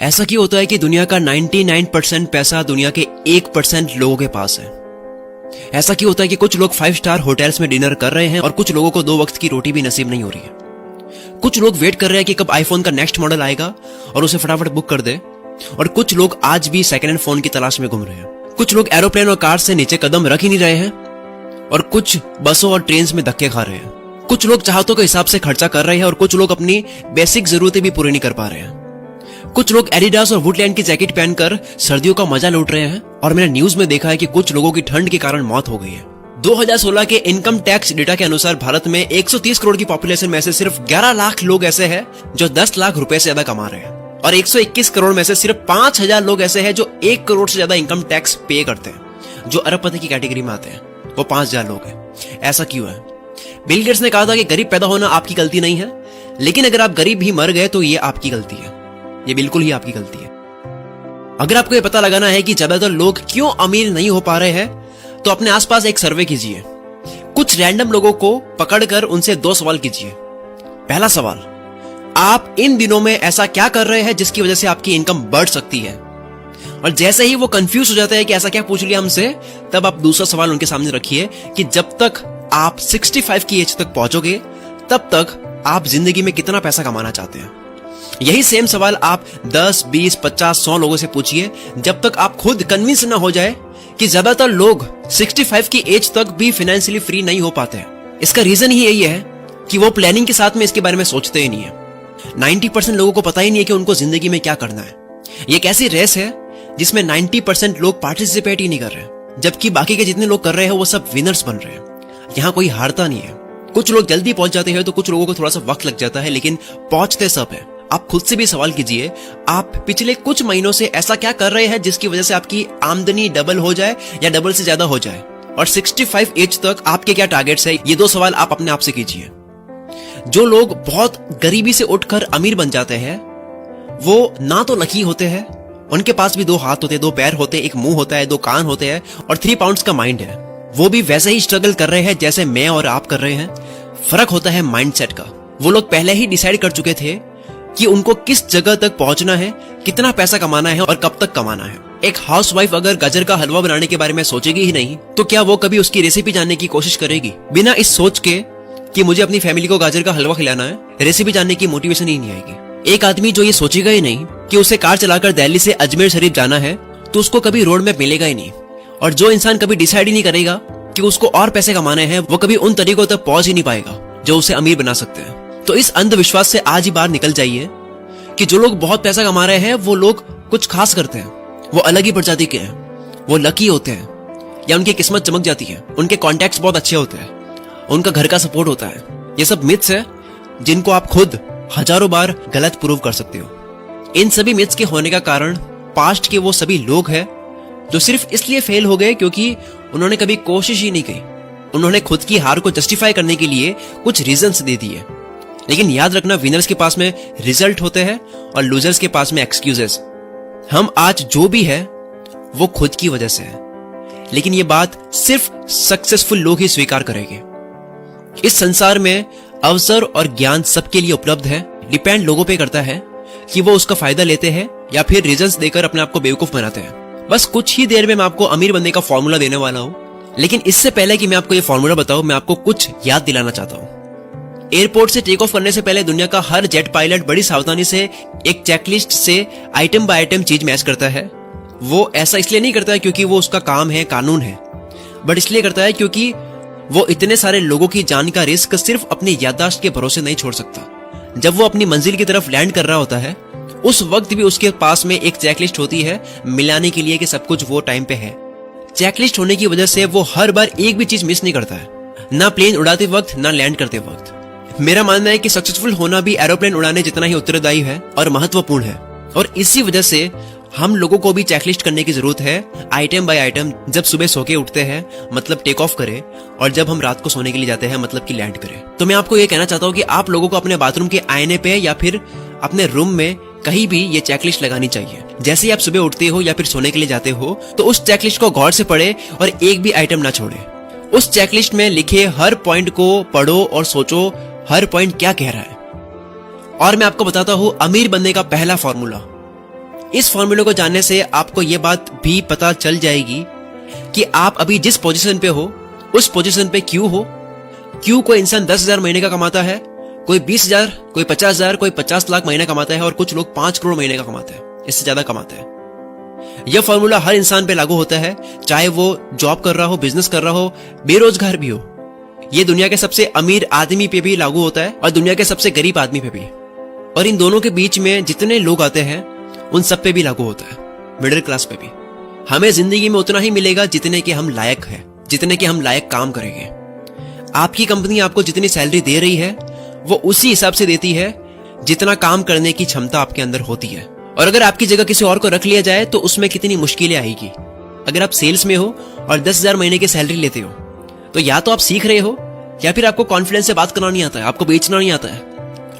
ऐसा क्यों होता है कि दुनिया का 99% पैसा दुनिया के 1% लोगों के पास है? ऐसा क्यों होता है कि कुछ लोग 5 स्टार होटल्स में डिनर कर रहे हैं और कुछ लोगों को 2 वक्त की रोटी भी नसीब नहीं हो रही है? कुछ लोग वेट कर रहे हैं कि कब आईफोन का नेक्स्ट मॉडल आएगा और उसे फटाफट बुक कर दे, और कुछ लोग आज भी सेकेंड हैंड फोन की तलाश में घूम रहे हैं। कुछ लोग एरोप्लेन और कार से नीचे कदम रख ही नहीं रहे हैं और कुछ बसों और ट्रेन में धक्के खा रहे हैं। कुछ लोग चाहतों के हिसाब से खर्चा कर रहे हैं और कुछ लोग अपनी बेसिक जरूरतें भी पूरी नहीं कर पा रहे हैं। कुछ लोग एडिडास और वुडलैंड की जैकेट पहनकर सर्दियों का मजा लूट रहे हैं, और मैंने न्यूज में देखा है कि कुछ लोगों की ठंड के कारण मौत हो गई है। 2016 के इनकम टैक्स डेटा के अनुसार भारत में 130 करोड़ की पॉपुलेशन में से सिर्फ 11 लाख लोग ऐसे हैं जो 10 लाख रुपए से ज्यादा कमा रहे हैं, और 121 करोड़ में से सिर्फ 5000 लोग ऐसे हैं जो 1 करोड़ से ज्यादा इनकम टैक्स पे करते हैं। जो अरबपति की कैटेगरी में आते हैं वो 5000 लोग हैं। ऐसा क्यों है? बिल गेट्स ने कहा था कि गरीब पैदा होना आपकी गलती नहीं है, लेकिन अगर आप गरीब ही मर गए तो ये आपकी गलती है। ये बिल्कुल ही आपकी गलती है। अगर आपको ये पता लगाना है कि ज्यादातर लोग क्यों अमीर नहीं हो पा रहे हैं, तो अपने आसपास एक सर्वे कीजिए। कुछ रैंडम लोगों को पकड़कर उनसे 2 सवाल कीजिए। पहला सवाल, आप इन दिनों में ऐसा क्या कर रहे हैं जिसकी वजह से आपकी इनकम बढ़ सकती है? और जैसे ही वो कंफ्यूज हो जाते हैं कि ऐसा क्या पूछ लिया हमसे, तब आप दूसरा सवाल उनके सामने रखिए कि जब तक आप 65 की एज तक पहुंचोगे तब तक आप जिंदगी में कितना पैसा कमाना चाहते हैं। यही सेम सवाल आप 10, 20, 50, 100 लोगों से पूछिए जब तक आप खुद कन्विंस ना हो जाए कि ज्यादातर लोग 65 की एज तक भी फाइनेंशियली फ्री नहीं हो पाते हैं। इसका रीजन ही यही है कि वो प्लानिंग के साथ में इसके बारे में सोचते ही नहीं है। 90% लोगों को पता ही नहीं है कि उनको जिंदगी में क्या करना है। ये एक ऐसी रेस है जिसमें 90% लोग पार्टिसिपेट ही नहीं कर रहे, जबकि बाकी के जितने लोग कर रहे हैं वो सब विनर्स बन रहे हैं। यहाँ कोई हारता नहीं है। कुछ लोग जल्दी पहुंच जाते हैं तो कुछ लोगों को थोड़ा सा वक्त लग जाता है, लेकिन पहुंचते सब है। आप खुद से भी सवाल कीजिए, आप पिछले कुछ महीनों से ऐसा क्या कर रहे हैं जिसकी वजह से आपकी आमदनी डबल हो जाए या डबल से ज्यादा हो जाए, और 65 एज तक आपके क्या टारगेट्स है? ये 2 सवाल आप अपने आप से कीजिए। जो लोग बहुत गरीबी से उठकर अमीर बन जाते हैं वो ना तो लकी होते हैं, उनके पास भी 2 हाथ होते हैं, 2 पैर होते हैं, 1 मुंह होता है, 2 कान होते हैं और 3 पाउंड्स का माइंड है। वो भी वैसे ही स्ट्रगल कर रहे हैं जैसे मैं और आप कर रहे हैं। फर्क होता है माइंडसेट का। वो लोग पहले ही डिसाइड कर चुके थे कि उनको किस जगह तक पहुंचना है, कितना पैसा कमाना है और कब तक कमाना है। एक हाउसवाइफ अगर गाजर का हलवा बनाने के बारे में सोचेगी ही नहीं तो क्या वो कभी उसकी रेसिपी जानने की कोशिश करेगी? बिना इस सोच के कि मुझे अपनी फैमिली को गाजर का हलवा खिलाना है, रेसिपी जानने की मोटिवेशन ही नहीं आएगी। एक आदमी जो ये सोचेगा ही नहीं कि उसे कार चलाकर दिल्ली से अजमेर शरीफ जाना है, तो उसको कभी रोड मैप मिलेगा ही नहीं। और जो इंसान कभी डिसाइड ही नहीं करेगा कि उसको और पैसे कमाने हैं, वो कभी उन तरीकों तक पहुंच ही नहीं पाएगा जो उसे अमीर बना सकते हैं। तो इस अंधविश्वास से आज ही बाहर निकल जाइए कि जो लोग बहुत पैसा कमा रहे हैं वो लोग कुछ खास करते हैं, वो अलग ही प्रजाति के हैं, वो लकी होते हैं या उनकी किस्मत चमक जाती है, उनके कॉन्टैक्ट्स बहुत अच्छे होते हैं, उनका घर का सपोर्ट होता है। ये सब मिथ्स है जिनको आप खुद हजारों बार गलत प्रूव कर सकते हो। इन सभी मिथ्स के होने का कारण पास्ट के वो सभी लोग हैं जो सिर्फ इसलिए फेल हो गए क्योंकि उन्होंने कभी कोशिश ही नहीं की। उन्होंने खुद की हार को जस्टिफाई करने के लिए कुछ रीजंस दे दिए। लेकिन याद रखना, विनर्स के पास में रिजल्ट होते हैं और लूजर्स के पास में एक्सक्यूजेस। हम आज जो भी है वो खुद की वजह से है, लेकिन ये बात सिर्फ सक्सेसफुल लोग ही स्वीकार करेंगे। इस संसार में अवसर और ज्ञान सबके लिए उपलब्ध है। डिपेंड लोगों पे करता है कि वो उसका फायदा लेते हैं या फिर रीजंस देकर अपने आप को बेवकूफ बनाते हैं। बस कुछ ही देर में मैं आपको अमीर बनने का फॉर्मूला देने वाला हूं, लेकिन इससे पहले कि मैं आपको ये फॉर्मूला बताऊं, मैं आपको कुछ याद दिलाना चाहता हूं। एयरपोर्ट से टेक ऑफ करने से पहले दुनिया का हर जेट पायलट बड़ी सावधानी से एक चेकलिस्ट से आइटम बाय आइटम चीज मैच करता है। वो ऐसा इसलिए नहीं करता है क्योंकि वो उसका काम है, कानून है, बट इसलिए करता है क्योंकि वो इतने सारे लोगों की जान का रिस्क सिर्फ अपनी याददाश्त के भरोसे नहीं छोड़ सकता। जब वो अपनी मंजिल की तरफ लैंड कर रहा होता है, उस वक्त भी उसके पास में एक चेकलिस्ट होती है मिलाने के लिए कि सब कुछ वो टाइम पे है। चेकलिस्ट होने की वजह से वो हर बार एक भी चीज मिस नहीं करता है, ना प्लेन उड़ाते वक्त ना लैंड करते वक्त। मेरा मानना है कि सक्सेसफुल होना भी एरोप्लेन उड़ाने जितना ही उत्तरदायी है और महत्वपूर्ण है, और इसी वजह से हम लोगों को भी चेकलिस्ट करने की जरूरत है, आइटम बाय आइटम। जब सुबह सो के उठते हैं मतलब टेक ऑफ करें, और जब हम रात को सोने के लिए जाते हैं मतलब कि लैंड करें। तो मैं आपको ये कहना चाहता हूँ कि आप लोगों को अपने बाथरूम के आईने पे या फिर अपने रूम में कहीं भी ये चेकलिस्ट लगानी चाहिए। जैसे ही आप सुबह उठते हो या फिर सोने के लिए जाते हो तो उस चेकलिस्ट को गौर से पढ़े और एक भी आइटम ना छोड़े। उस चेकलिस्ट में लिखे हर पॉइंट को पढ़ो और सोचो हर पॉइंट क्या कह रहा है। और मैं आपको बताता हूं अमीर बनने का पहला फॉर्मूला, इस फॉर्मूले को जानने से आपको यह बात भी पता चल जाएगी कि आप अभी जिस पोजीशन पे हो उस पोजीशन पे क्यों हो। क्यों कोई इंसान 10,000 महीने का कमाता है, कोई 20,000, कोई 50,000, कोई 50 लाख महीने कमाता है और कुछ लोग 5 करोड़ महीने का कमाते हैं, इससे ज्यादा कमाते हैं। यह फॉर्मूला हर इंसान पे लागू होता है, चाहे वो जॉब कर रहा हो, बिजनेस कर रहा हो, बेरोजगार भी हो। यह दुनिया के सबसे अमीर आदमी पे भी लागू होता है और दुनिया के सबसे गरीब आदमी पे भी। और इन दोनों के बीच में जितने लोग आते हैं उन सब पे भी लागू होता है, मिडिल क्लास पे भी। हमें जिंदगी में उतना ही मिलेगा जितने के हम लायक हैं, जितने के हम लायक काम करेंगे। आपकी कंपनी आपको जितनी सैलरी दे रही है वो उसी हिसाब से देती है जितना काम करने की क्षमता आपके अंदर होती है। और अगर आपकी जगह किसी और को रख लिया जाए तो उसमें कितनी मुश्किलें आएगी। अगर आप सेल्स में हो और 10,000 महीने की सैलरी लेते हो तो या तो आप सीख रहे हो या फिर आपको कॉन्फिडेंस से बात करना नहीं आता है, आपको बेचना नहीं आता है,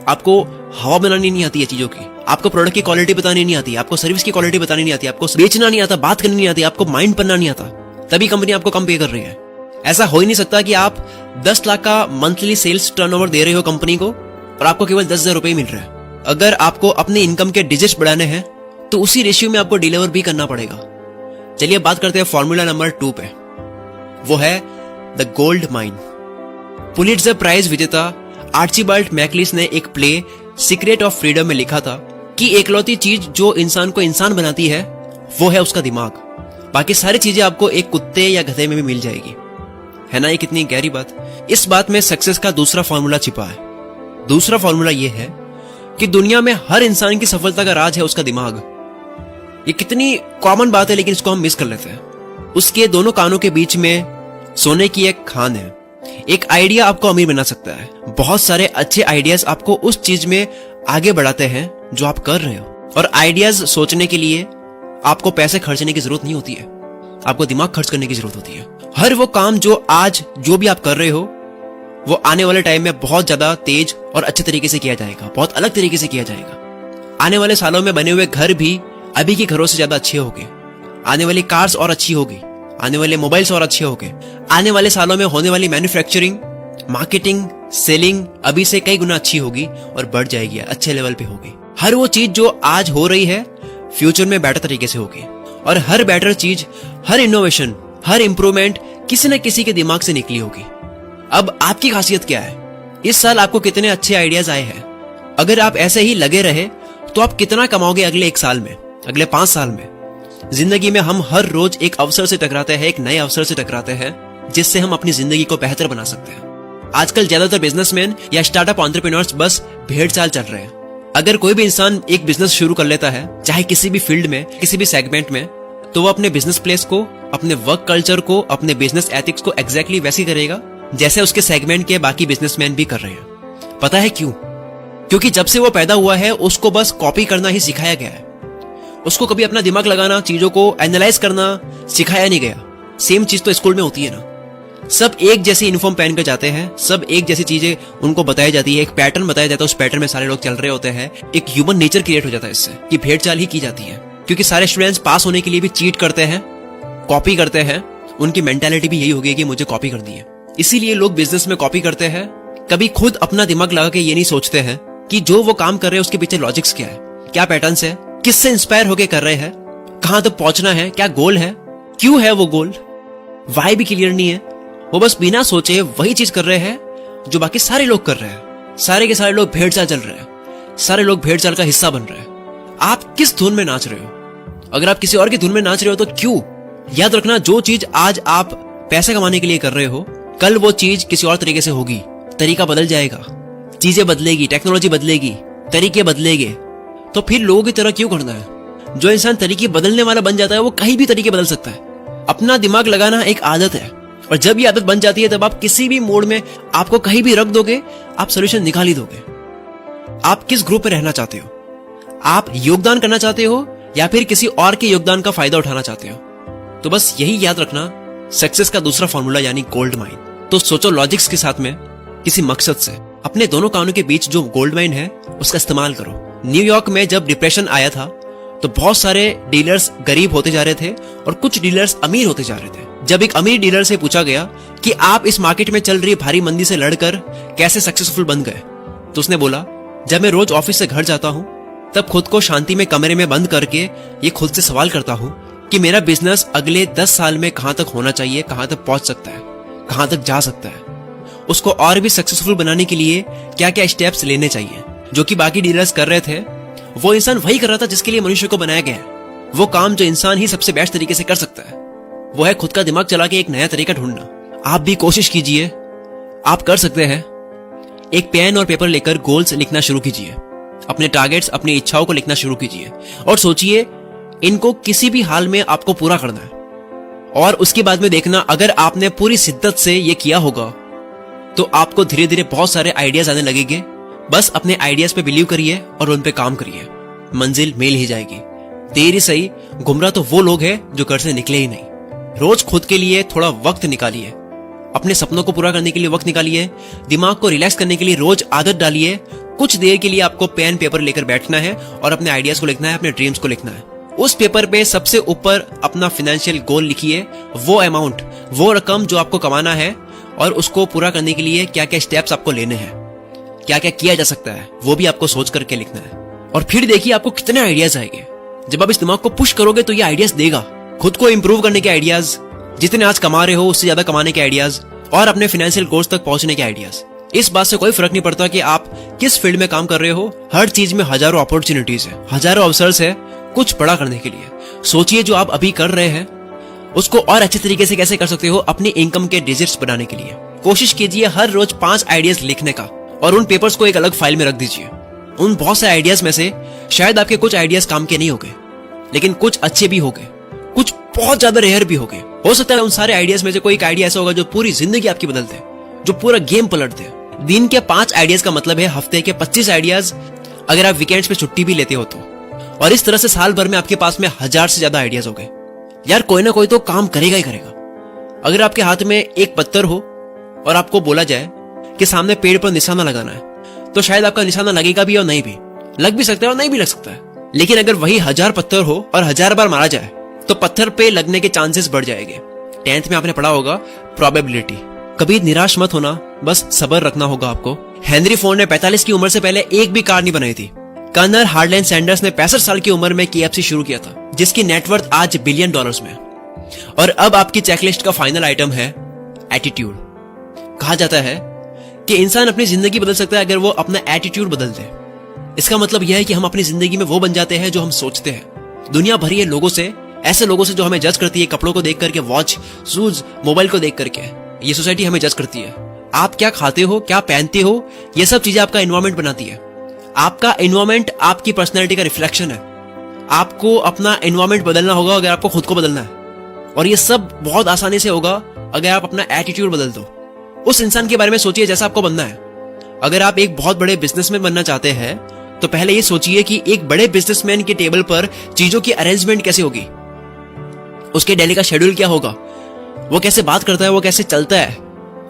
आपको हवा बनानी नहीं आती है चीजों की, आपको प्रोडक्ट की क्वालिटी बतानी नहीं आती, आपको सर्विस की क्वालिटी बतानी नहीं आती, आपको बेचना नहीं आता, बात करनी नहीं आती, आपको माइंड बनना नहीं आता, तभी कंपनी आपको कम पे कर रही है। ऐसा हो ही नहीं सकता कि आप 10 लाख का मंथली सेल्स टर्नओवर दे रहे हो कंपनी को और आपको केवल 10,000 रुपए मिल रहा है। अगर आपको अपने इनकम के डिजिट्स बढ़ाने हैं तो उसी रेशियो में आपको डिलीवर भी करना पड़ेगा। चलिए बात करते हैं फॉर्मूला नंबर 2 पे, वो है the gold mine. Pulitzer prize विजेता आर्चिबाल्ड मैकलिस ने एक प्ले सीक्रेट ऑफ फ्रीडम में लिखा था कि एकलौती चीज जो इंसान को इंसान बनाती है वो है उसका दिमाग। बाकी सारी चीजें आपको एक कुत्ते या गधे में भी मिल जाएगी। है ना ये कितनी गहरी बात। इस बात में सक्सेस का दूसरा फॉर्मूला छिपा है। दूसरा फॉर्मूला यह है कि दुनिया में हर इंसान की सफलता का राज है उसका दिमाग। ये कितनी कॉमन बात है लेकिन इसको हम मिस कर लेते हैं। उसके दोनों कानों के बीच में सोने की एक खान है। एक आइडिया आपको अमीर बना सकता है। बहुत सारे अच्छे आइडियाज आपको उस चीज में आगे बढ़ाते हैं जो आप कर रहे हो। और आइडियाज सोचने के लिए आपको पैसे खर्चने की जरूरत नहीं होती है, आपको दिमाग खर्च करने की जरूरत होती है। हर वो काम जो आज जो भी आप कर रहे हो वो आने वाले टाइम में बहुत ज्यादा तेज और अच्छे तरीके से किया जाएगा, बहुत अलग तरीके से किया जाएगा। आने वाले सालों में बने हुए घर भी अभी के घरों से ज्यादा अच्छे होंगे। आने वाली कार्स और अच्छी होगी, आने वाले मोबाइल्स और अच्छे होंगे। आने वाले सालों में होने वाली मैन्युफैक्चरिंग, मार्केटिंग, सेलिंग अभी से कई गुना अच्छी होगी और बढ़ जाएगी, अच्छे लेवल पे होगी। हर वो चीज जो आज हो रही है फ्यूचर में बेटर तरीके से होगी। और हर बेटर चीज, हर इनोवेशन, हर इंप्रूवमेंट किसी न किसी के दिमाग से निकली होगी। अब आपकी खासियत क्या है? इस साल आपको कितने अच्छे आइडियाज आए हैं? अगर आप ऐसे ही लगे रहे तो आप कितना कमाओगे अगले 1 साल में, अगले 5 साल में? जिंदगी में हम हर रोज एक अवसर से टकराते हैं, एक नए अवसर से टकराते हैं जिससे हम अपनी जिंदगी को बेहतर बना सकते हैं। आजकल ज्यादातर बिजनेसमैन या स्टार्टअप एंटरप्रेन्योर्स बस भेड़ चाल चल रहे हैं। अगर कोई भी इंसान एक बिजनेस शुरू कर लेता है, चाहे किसी भी फील्ड में, किसी भी सेगमेंट में, तो वो अपने बिजनेस प्लेस को, अपने वर्क कल्चर को, अपने बिजनेस एथिक्स को एग्जैक्टली वैसे करेगा जैसे उसके सेगमेंट के बाकी बिजनेसमैन भी कर रहे हैं। पता है क्यों? क्योंकि जब से वो पैदा हुआ है उसको बस कॉपी करना ही सिखाया गया है। उसको कभी अपना दिमाग लगाना, चीजों को एनालाइज करना सिखाया नहीं गया। सेम चीज तो स्कूल में होती है ना। सब एक जैसी यूनिफॉर्म पहन कर जाते हैं, सब एक जैसी चीजें उनको बताई जाती है, एक पैटर्न बताया जाता है, उस पैटर्न में सारे लोग चल रहे होते हैं। एक ह्यूमन नेचर क्रिएट हो जाता है इससे कि भेड़ चाल ही की जाती है। क्योंकि सारे स्टूडेंट्स पास होने के लिए भी चीट करते हैं, कॉपी करते हैं। उनकी मेंटालिटी भी यही हो गई कि मुझे कॉपी करनी है। इसीलिए लोग बिजनेस में कॉपी करते हैं। कभी खुद अपना दिमाग लगा के ये नहीं सोचते हैं कि जो वो काम कर रहे हैं उसके पीछे लॉजिक्स क्या है, क्या पैटर्न्स है, किससे इंस्पायर होके कर रहे हैं, कहां तक पहुंचना है, क्या गोल है, क्यों है वो गोल, वाई भी क्लियर नहीं है। वो बस बिना सोचे वही चीज कर रहे हैं जो बाकी सारे लोग कर रहे हैं। सारे के सारे लोग भेड़ चाल चल रहे हैं, सारे लोग भेड़ चाल का हिस्सा बन रहे हैं। आप किस धुन में नाच रहे हो? अगर आप किसी और की धुन में नाच रहे हो तो क्यों? याद रखना, जो चीज आज आप पैसे कमाने के लिए कर रहे हो, कल वो चीज किसी और तरीके से होगी। तरीका बदल जाएगा, चीजें बदलेगी, टेक्नोलॉजी बदलेगी, तरीके बदलेंगे। तो फिर लोगों की तरह क्यों करना है? जो इंसान तरीके बदलने वाला बन जाता है वो कहीं भी तरीके बदल सकता है। अपना दिमाग लगाना एक आदत है और जब ये आदत बन जाती है तब आप किसी भी मोड में आपको कहीं भी रख दोगे, आप सोल्यूशन निकाल ही दोगे। आप किस ग्रुप में रहना चाहते हो? आप योगदान करना चाहते हो या फिर किसी और के योगदान का फायदा उठाना चाहते हो? तो बस यही याद रखना, सक्सेस का दूसरा फॉर्मूला यानी गोल्ड माइन। तो सोचो लॉजिक्स के साथ में, किसी मकसद से। अपने दोनों कानों के बीच जो गोल्ड माइन है उसका इस्तेमाल करो। न्यूयॉर्क में जब डिप्रेशन आया था तो बहुत सारे डीलर्स गरीब होते जा रहे थे और कुछ डीलर्स अमीर होते जा रहे थे। जब एक अमीर डीलर से पूछा गया कि आप इस मार्केट में चल रही भारी मंदी से लड़कर कैसे सक्सेसफुल बन गए, तो उसने बोला, जब मैं रोज ऑफिस से घर जाता हूं तब खुद को शांति में कमरे में बंद करके ये खुद से सवाल करता हूं कि मेरा बिजनेस अगले 10 साल में कहां तक होना चाहिए, कहां तक पहुंच सकता है, कहां तक जा सकता है। उसको और भी सक्सेसफुल बनाने के लिए क्या क्या स्टेप्स लेने चाहिए। जो कि बाकी डीलर्स कर रहे थे, वो इंसान वही कर रहा था जिसके लिए मनुष्य को बनाया गया है। वो काम जो इंसान ही सबसे बेस्ट तरीके से कर सकता है, वो है खुद का दिमाग चला के एक नया तरीका ढूंढना। आप भी कोशिश कीजिए, आप कर सकते हैं। एक पेन और पेपर लेकर गोल्स लिखना शुरू कीजिए, अपने टारगेट्स, अपनी इच्छाओं को लिखना शुरू कीजिए और सोचिए इनको किसी भी हाल में आपको पूरा करना है। और उसके बाद में देखना, अगर आपने पूरी शिद्दत से ये किया होगा तो आपको धीरे धीरे बहुत सारे आइडियाज आने लगेंगे। बस अपने आइडियाज पे बिलीव करिए और उन पे काम करिए, मंजिल मिल ही जाएगी। देर ही सही, गुमराह तो वो लोग हैं जो घर से निकले ही नहीं। रोज खुद के लिए थोड़ा वक्त निकालिए, अपने सपनों को पूरा करने के लिए वक्त निकालिए, दिमाग को रिलैक्स करने के लिए रोज आदत डालिए। कुछ देर के लिए आपको पेन पेपर लेकर बैठना है और अपने आइडियाज को लिखना है, अपने ड्रीम्स को लिखना है। उस पेपर पे सबसे ऊपर अपना फाइनेंशियल गोल लिखिए, वो अमाउंट, वो रकम जो आपको कमाना है और उसको पूरा करने के लिए क्या क्या स्टेप्स आपको लेने हैं, क्या क्या किया जा सकता है, वो भी आपको सोच करके लिखना है। और फिर देखिए आपको कितने आइडियाज आएंगे। जब आप इस दिमाग को पुश करोगे तो ये आइडियाज देगा, खुद को इंप्रूव करने के आइडियाज, जितने आज कमा रहे हो उससे ज्यादा कमाने के आइडियाज और अपने फाइनेंशियल गोल्स तक पहुंचने के आइडियाज। इस बात से कोई फर्क नहीं पड़ता कि आप किस फील्ड में काम कर रहे हो, हर चीज में हजारों अपॉर्चुनिटीज है, हजारों अवसर है कुछ बड़ा करने के लिए। सोचिए जो आप अभी कर रहे हैं उसको और अच्छे तरीके से कैसे कर सकते हो अपनी इनकम के डिजिट्स बनाने के लिए। कोशिश कीजिए हर रोज 5 आइडियाज लिखने का और उन पेपर्स को एक अलग फाइल में रख दीजिए। उन बहुत से आइडियाज में से शायद आपके कुछ आइडियाज काम के नहीं होंगे, लेकिन कुछ अच्छे भी होंगे, कुछ बहुत ज्यादा रेयर भी होंगे। हो सकता है उन सारे आइडियाज में से कोई एक आइडिया ऐसा होगा जो पूरी जिंदगी आपकी बदल दे, जो पूरा गेम पलट दे। दिन के 5 आइडियाज का मतलब है हफ्ते के 25 आइडियाज, अगर आप वीकेंड्स पे छुट्टी भी लेते हो तो। और इस तरह से साल भर में आपके पास में 1000 से ज्यादा आइडियाज हो गए। यार कोई ना कोई तो काम करेगा ही करेगा। अगर आपके हाथ में एक पत्थर हो और आपको बोला जाए कि सामने पेड़ पर निशाना लगाना है, तो शायद आपका निशाना लगेगा भी और नहीं भी, लग भी सकता है और नहीं भी लग सकता है। लेकिन अगर वही 1000 पत्थर हो और 1000 बार मारा जाए तो पत्थर पे लगने के चांसेस बढ़ जाएंगे। 10th में आपने पढ़ा होगा प्रोबेबिलिटी। कभी निराश मत होना, बस सब्र रखना होगा आपको। हेनरी फोर्ड ने 45 की उम्र से पहले एक भी कार नहीं बनाई थी। कर्नल हार्लैंड सैंडर्स ने 65 साल की उम्र में KFC शुरू किया था, जिसकी नेटवर्थ आज $1 बिलियन में। और अब आपकी चेकलिस्ट का फाइनल आइटम है एटीट्यूड। कहा जाता है कि इंसान अपनी जिंदगी बदल सकता है अगर वो अपना एटीट्यूड बदल दे। इसका मतलब यह है कि हम अपनी जिंदगी में वो बन जाते हैं जो हम सोचते हैं। दुनिया भरी है लोगों से, ऐसे लोगों से जो हमें जज करती है, कपड़ों को देख करके, वॉच, शूज, मोबाइल को देख करके। ये सोसाइटी हमें जज करती है। आप क्या खाते हो, क्या पहनते हो, ये सब चीजें आपका एनवायरमेंट बनाती है। आपका एनवायरमेंट आपकी पर्सनैलिटी का रिफ्लेक्शन है। आपको अपना एनवायरमेंट बदलना होगा अगर आपको खुद को बदलना है, और ये सब बहुत आसानी से होगा अगर आप अपना एटीट्यूड बदल दो। उस इंसान के बारे में सोचिए जैसा आपको बनना है। अगर आप एक बहुत बड़े बिजनेसमैन बनना चाहते हैं तो पहले ये सोचिए कि एक बड़े बिजनेसमैन के टेबल पर चीजों की अरेंजमेंट कैसे होगी, उसके डेली का शेड्यूल क्या होगा, वो कैसे बात करता है, वो कैसे चलता है,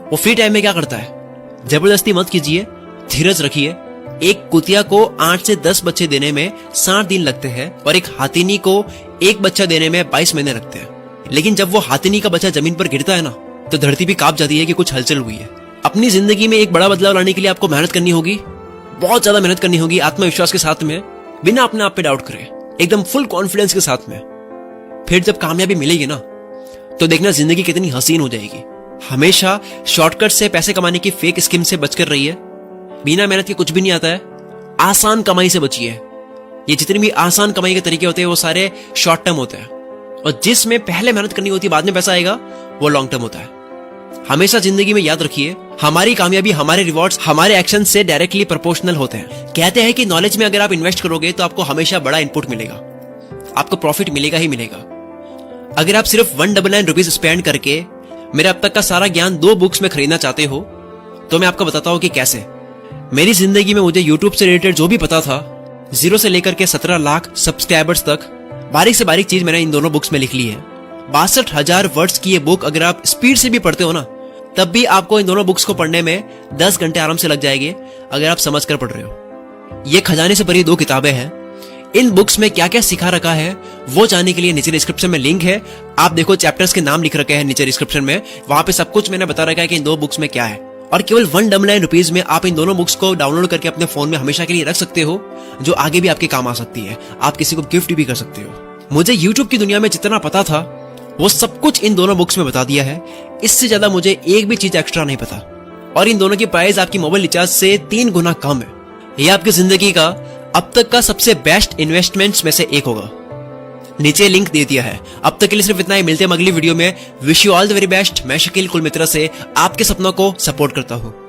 वो फ्री टाइम में क्या करता है। जबरदस्ती मत कीजिए, धीरज रखिए। एक कुतिया को 8 से 10 बच्चे देने में 60 दिन लगते हैं और एक हाथीनी को एक बच्चा देने में 22 महीने लगते हैं। लेकिन जब वो हाथीनी का बच्चा जमीन पर गिरता है ना, तो धरती भी कांप जाती है कि कुछ हलचल हुई है। अपनी जिंदगी में एक बड़ा बदलाव लाने के लिए आपको मेहनत करनी होगी, बहुत ज्यादा मेहनत करनी होगी, आत्मविश्वास के साथ में, बिना अपने आप पे डाउट करे, एकदम फुल कॉन्फिडेंस के साथ में। फिर जब कामयाबी मिलेगी ना, तो देखना जिंदगी कितनी हसीन हो जाएगी। हमेशा शॉर्टकट से पैसे कमाने की फेक स्कीम से बचकर रहिए। बिना मेहनत के कुछ भी नहीं आता है। आसान कमाई से बचिए। ये जितनी भी आसान कमाई के तरीके होते हैं वो सारे शॉर्ट टर्म होते हैं, और जिसमें पहले मेहनत करनी होती है बाद में पैसा आएगा, वो लॉन्ग टर्म होता है। हमेशा जिंदगी में याद रखिए, हमारी कामयाबी, हमारे रिवॉर्ड्स हमारे एक्शन से डायरेक्टली प्रोपोर्शनल होते हैं। कहते हैं कि नॉलेज में अगर आप इन्वेस्ट करोगे तो आपको हमेशा बड़ा इनपुट मिलेगा, आपको प्रॉफिट मिलेगा ही मिलेगा। अगर आप सिर्फ 199 रुपीज स्पेंड करके मेरे अब तक का सारा ज्ञान 2 बुक्स में खरीदना चाहते हो, तो मैं आपको बताता हूं कि कैसे। मेरी जिंदगी में मुझे यूट्यूब से रिलेटेड जो भी पता था, 0 से लेकर के 17 लाख सब्सक्राइबर्स तक, बारीक से बारीक चीज मैंने इन दोनों बुक्स में लिख ली है। 62,000 वर्ड्स की ये बुक अगर आप स्पीड से भी पढ़ते हो ना, तब भी आपको इन दोनों बुक्स को पढ़ने में 10 घंटे आराम से लग जाएंगे, अगर आप समझ कर पढ़ रहे हो। ये खजाने से भरी 2 किताबें हैं। इन बुक्स में क्या क्या सिखा रखा है वो जानने के लिए नीचे डिस्क्रिप्शन में लिंक है। आप देखो, चैप्टर्स के नाम लिख रखे हैं नीचे डिस्क्रिप्शन में, वहां पे सब कुछ मैंने बता रखा है कि इन 2 बुक्स में क्या है। और केवल 199 रुपीज में आप इन दोनों बुक्स को डाउनलोड करके अपने फोन में हमेशा के लिए रख सकते हो, जो आगे भी आपके काम आ सकती है। आप किसी को गिफ्ट भी कर सकते हो। मुझे यूट्यूब की दुनिया में जितना पता था वो सब कुछ इन दोनों बुक्स में बता दिया है। इससे ज्यादा मुझे एक भी चीज एक्स्ट्रा नहीं पता। और इन दोनों की प्राइस आपकी मोबाइल रिचार्ज से 3 गुना कम है। ये आपकी जिंदगी का अब तक का सबसे बेस्ट इन्वेस्टमेंट्स में से एक होगा। नीचे लिंक दे दिया है। अब तक के लिए सिर्फ इतना ही। मिलते हैं अगली वीडियो में। Wish you all the very best. मैं शकील कुल मित्रा से आपके सपनों को सपोर्ट करता हूं।